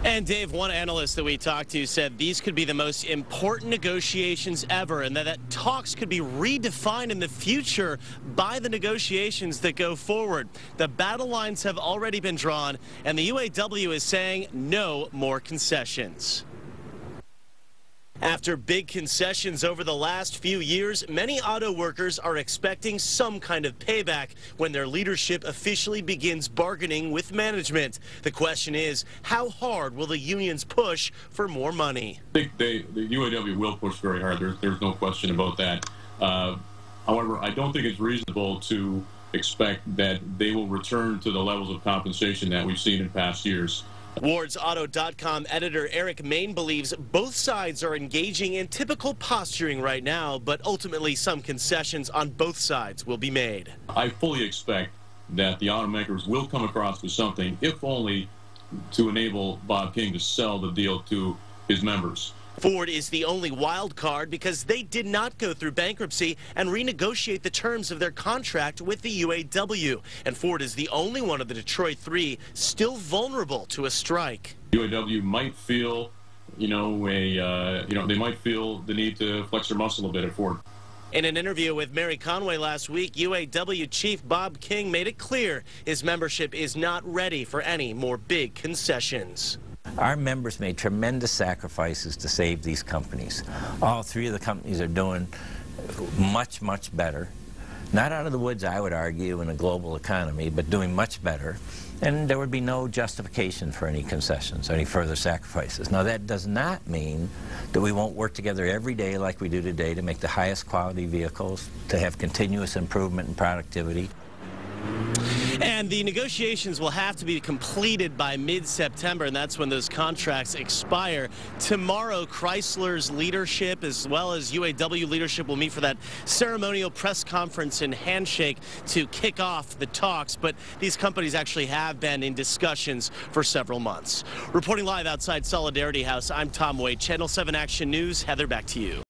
And Dave, one analyst that we talked to said these could be the most important negotiations ever, and that talks could be redefined in the future by the negotiations that go forward. The battle lines have already been drawn, and the UAW is saying no more concessions. After big concessions over the last few years, many auto workers are expecting some kind of payback when their leadership officially begins bargaining with management. The question is, how hard will the unions push for more money? I think the UAW will push very hard. There's no question about that. However, I don't think it's reasonable to expect that they will return to the levels of compensation that we've seen in past years. WardsAuto.com editor Eric Main believes both sides are engaging in typical posturing right now, but ultimately some concessions on both sides will be made. I fully expect that the automakers will come across with something, if only to enable Bob King to sell the deal to his members. Ford is the only wild card because they did not go through bankruptcy and renegotiate the terms of their contract with the UAW. And Ford is the only one of the Detroit Three still vulnerable to a strike. UAW might feel, they might feel the need to flex their muscle a bit at Ford. In an interview with Mary Conway last week, UAW Chief Bob King made it clear his membership is not ready for any more big concessions. Our members made tremendous sacrifices to save these companies. All three of the companies are doing much, much better. Not out of the woods, I would argue, in a global economy, but doing much better. And there would be no justification for any concessions, any further sacrifices. Now, that does not mean that we won't work together every day like we do today to make the highest quality vehicles, to have continuous improvement in productivity. And the negotiations will have to be completed by mid-September, and that's when those contracts expire. Tomorrow, Chrysler's leadership as well as UAW leadership will meet for that ceremonial press conference and handshake to kick off the talks. But these companies actually have been in discussions for several months. Reporting live outside Solidarity House, I'm Tom Wade, Channel 7 Action News. Heather, back to you.